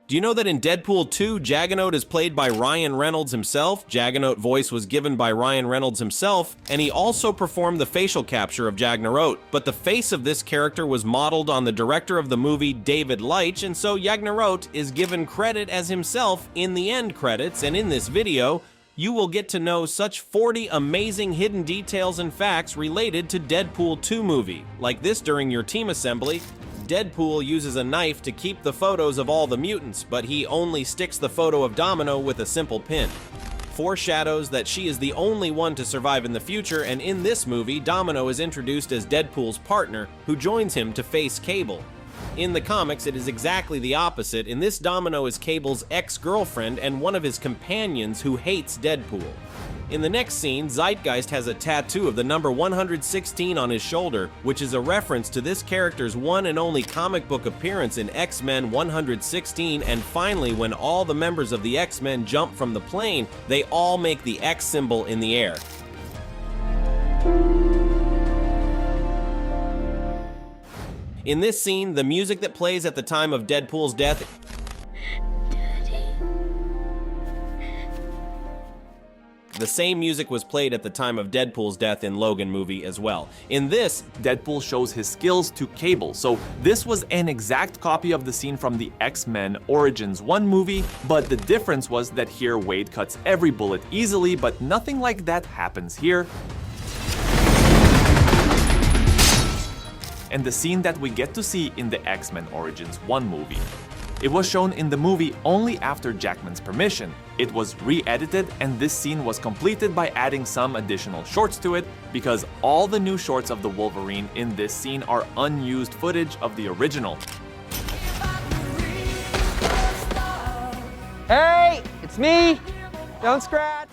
Do you know that in Deadpool 2, Juggernaut is played by Ryan Reynolds himself? Juggernaut voice was given by Ryan Reynolds himself, and he also performed the facial capture of Juggernaut. But the face of this character was modeled on the director of the movie, David Leitch, and so Juggernaut is given credit as himself in the end credits, and in this video, you will get to know such 40 amazing hidden details and facts related to Deadpool 2 movie. Like this during your team assembly, Deadpool uses a knife to keep the photos of all the mutants, but he only sticks the photo of Domino with a simple pin. Foreshadows that she is the only one to survive in the future, and in this movie, Domino is introduced as Deadpool's partner, who joins him to face Cable. In the comics, it is exactly the opposite. In this, Domino is Cable's ex-girlfriend and one of his companions who hates Deadpool. In the next scene, Zeitgeist has a tattoo of the number 116 on his shoulder, which is a reference to this character's one and only comic book appearance in X-Men 116, and finally, when all the members of the X-Men jump from the plane, they all make the X symbol in the air. In this scene, the music that plays at the time of Deadpool's death the same music was played at the time of Deadpool's death in Logan movie as well. In this, Deadpool shows his skills to Cable, so this was an exact copy of the scene from the X-Men Origins 1 movie, but the difference was that here Wade cuts every bullet easily, but nothing like that happens here. And the scene that we get to see in the X-Men Origins 1 movie. It was shown in the movie only after Jackman's permission. It was re-edited, and this scene was completed by adding some additional shorts to it, because all the new shorts of the Wolverine in this scene are unused footage of the original. Hey, it's me! Don't scratch!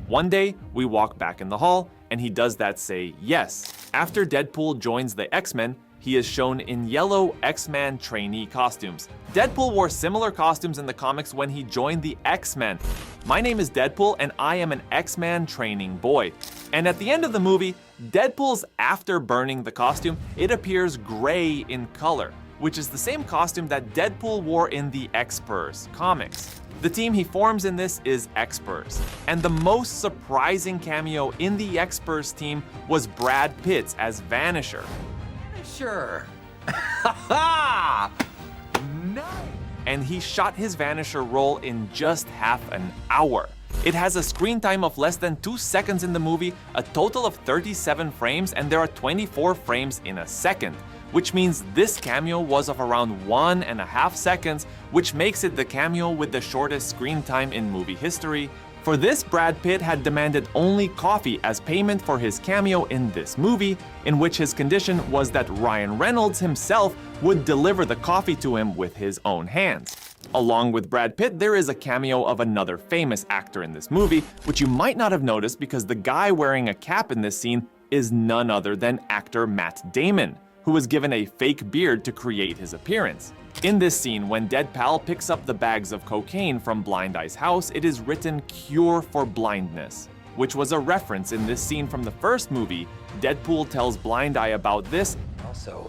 One day, we walk back in the hall, and he does that say yes. After Deadpool joins the X-Men, he is shown in yellow X-Man trainee costumes. Deadpool wore similar costumes in the comics when he joined the X-Men. My name is Deadpool, and I am an X-Man training boy. And at the end of the movie, Deadpool's after burning the costume, it appears gray in color, which is the same costume that Deadpool wore in the X-Pers comics. The team he forms in this is X-Pers, and the most surprising cameo in the X-Pers team was Brad Pitt's as Vanisher. Sure. Ha Nice! And he shot his Vanisher role in just half an hour. It has a screen time of less than 2 seconds in the movie, a total of 37 frames, and there are 24 frames in a second, which means this cameo was of around 1.5 seconds, which makes it the cameo with the shortest screen time in movie history. For this, Brad Pitt had demanded only coffee as payment for his cameo in this movie, in which his condition was that Ryan Reynolds himself would deliver the coffee to him with his own hands. Along with Brad Pitt, there is a cameo of another famous actor in this movie, which you might not have noticed because the guy wearing a cap in this scene is none other than actor Matt Damon, who was given a fake beard to create his appearance. In this scene, when Dead Pal picks up the bags of cocaine from Blind Eye's house, it is written "Cure for Blindness," which was a reference in this scene from the first movie. Deadpool tells Blind Eye about this. Also,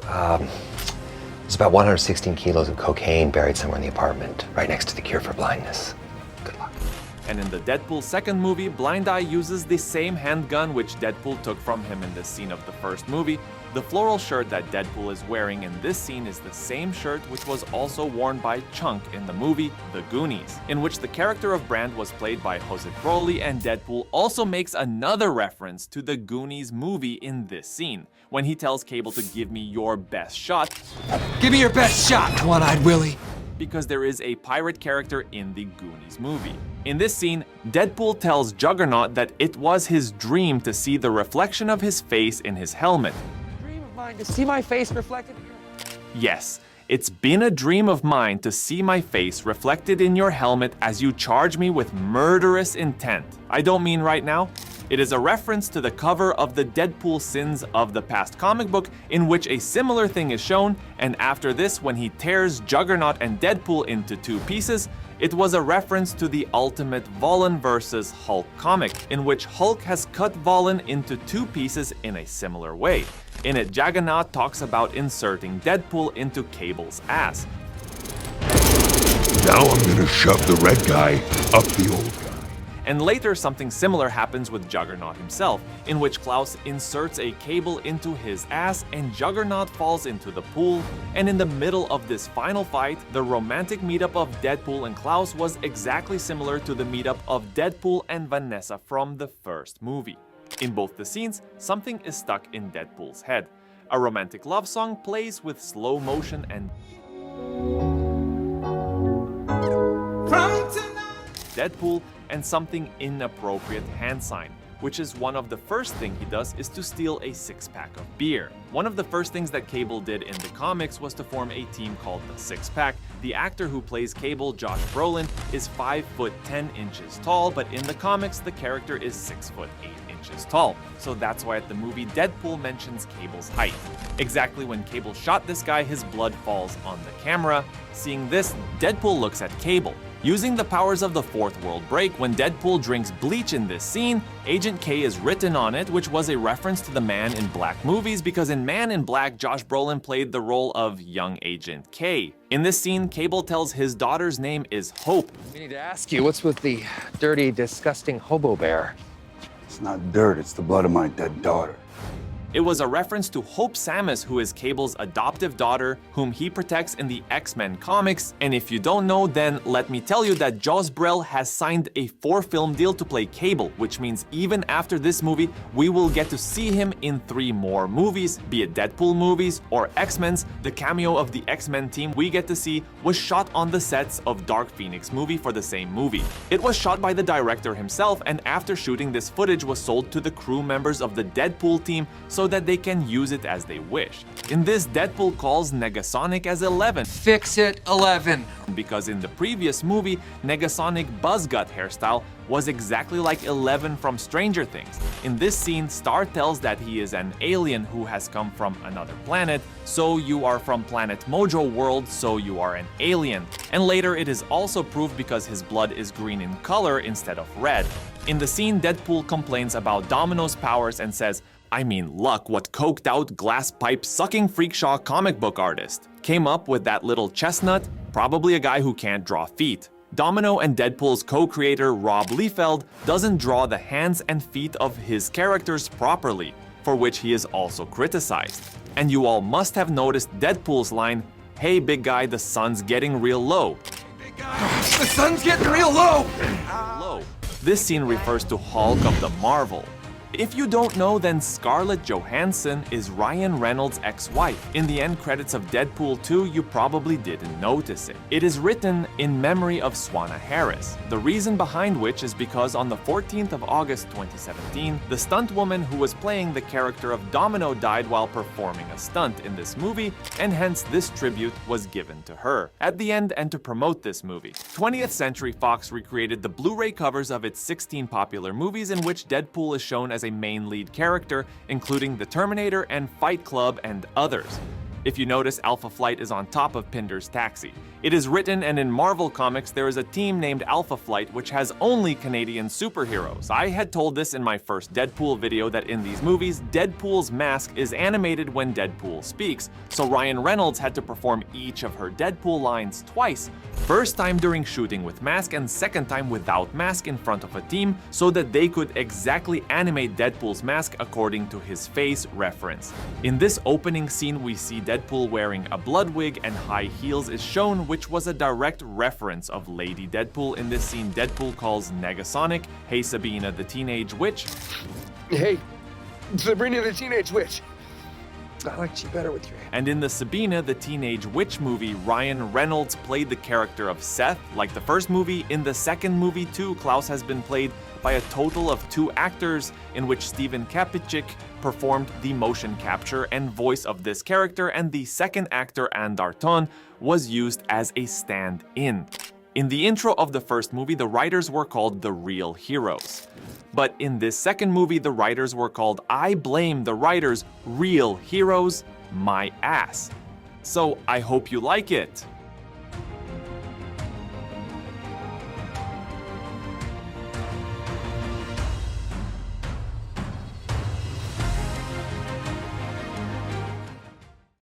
there's about 116 kilos of cocaine buried somewhere in the apartment, right next to the cure for blindness. Good luck. And in the Deadpool second movie, Blind Eye uses the same handgun which Deadpool took from him in this scene of the first movie. The floral shirt that Deadpool is wearing in this scene is the same shirt which was also worn by Chunk in the movie The Goonies, in which the character of Brand was played by Jose Crowley, and Deadpool also makes another reference to the Goonies movie in this scene, when he tells Cable to give me your best shot. Give me your best shot, One-Eyed Willie! Because there is a pirate character in the Goonies movie. In this scene, Deadpool tells Juggernaut that it was his dream to see the reflection of his face in his helmet. Dream of mine to see my face reflected here. Yes, it's been a dream of mine to see my face reflected in your helmet as you charge me with murderous intent. I don't mean right now. It is a reference to the cover of the Deadpool Sins of the Past comic book, in which a similar thing is shown, and after this, when he tears Juggernaut and Deadpool into 2 pieces, it was a reference to the Ultimate Volin vs. Hulk comic, in which Hulk has cut Volin into 2 pieces in a similar way. In it, Juggernaut talks about inserting Deadpool into Cable's ass. Now I'm gonna shove the red guy up the old guy. And later, something similar happens with Juggernaut himself, in which Klaus inserts a cable into his ass and Juggernaut falls into the pool. And in the middle of this final fight, the romantic meetup of Deadpool and Klaus was exactly similar to the meetup of Deadpool and Vanessa from the first movie. In both the scenes, something is stuck in Deadpool's head. A romantic love song plays with slow motion and Deadpool, and something inappropriate hand sign, which is one of the first thing he does is to steal a 6-pack of beer. One of the first things that Cable did in the comics was to form a team called the 6-Pack. The actor who plays Cable, Josh Brolin, is 5 foot 10 inches tall, but in the comics the character is 6 foot 8 inches tall. So that's why at the movie Deadpool mentions Cable's height. Exactly when Cable shot this guy, his blood falls on the camera. Seeing this, Deadpool looks at Cable. Using the powers of the Fourth World Break, when Deadpool drinks bleach in this scene, Agent K is written on it, which was a reference to the Man in Black movies, because in Man in Black, Josh Brolin played the role of young Agent K. In this scene, Cable tells his daughter's name is Hope. We need to ask you, what's with the dirty, disgusting hobo bear? It's not dirt, it's the blood of my dead daughter. It was a reference to Hope Samus, who is Cable's adoptive daughter, whom he protects in the X-Men comics. And if you don't know, then let me tell you that Joss Brell has signed a 4-film deal to play Cable, which means even after this movie, we will get to see him in 3 more movies, be it Deadpool movies or X-Men's. The cameo of the X-Men team we get to see was shot on the sets of Dark Phoenix movie for the same movie. It was shot by the director himself, and after shooting this footage was sold to the crew members of the Deadpool team so that they can use it as they wish. In this, Deadpool calls Negasonic as 11. Fix it, 11. Because in the previous movie, Negasonic Buzzgut hairstyle was exactly like 11 from Stranger Things. In this scene, Star tells that he is an alien who has come from another planet, so you are from Planet Mojo World, so you are an alien. And later it is also proved because his blood is green in color instead of red. In the scene, Deadpool complains about Domino's powers and says, "I mean, luck, what coked out glass pipe sucking freakshaw comic book artist came up with that little chestnut? Probably a guy who can't draw feet." Domino and Deadpool's co-creator Rob Liefeld doesn't draw the hands and feet of his characters properly, for which he is also criticized. And you all must have noticed Deadpool's line, "Hey big guy, the sun's getting real low." Big guy, the sun's getting real low. Low. This scene refers to Hulk of the Marvel. If you don't know, then Scarlett Johansson is Ryan Reynolds' ex-wife. In the end credits of Deadpool 2, you probably didn't notice it. It is written in memory of Swana Harris. The reason behind which is because on the 14th of August 2017, the stunt woman who was playing the character of Domino died while performing a stunt in this movie, and hence this tribute was given to her. At the end, and to promote this movie, 20th Century Fox recreated the Blu-ray covers of its 16 popular movies in which Deadpool is shown as a main lead character, including The Terminator and Fight Club and others. If you notice, Alpha Flight is on top of Pinder's Taxi. It is written, and in Marvel Comics there is a team named Alpha Flight which has only Canadian superheroes. I had told this in my first Deadpool video that in these movies, Deadpool's mask is animated when Deadpool speaks, so Ryan Reynolds had to perform each of her Deadpool lines twice. First time during shooting with mask and second time without mask in front of a team so that they could exactly animate Deadpool's mask according to his face reference. In this opening scene we see Deadpool wearing a blood wig and high heels is shown, which was a direct reference of Lady Deadpool. In this scene, Deadpool calls Negasonic, "Hey Sabina the Teenage Witch." Hey, Sabrina the Teenage Witch. I liked you better with your hand. And in the Sabina the Teenage Witch movie, Ryan Reynolds played the character of Seth. Like the first movie, in the second movie too, Klaus has been played by a total of 2 actors, in which Steven Kapicic performed the motion capture and voice of this character, and the second actor, Anne Darton, was used as a stand-in. In the intro of the first movie, the writers were called the Real Heroes. But in this second movie, the writers were called I Blame the Writers Real Heroes My Ass. So I hope you like it.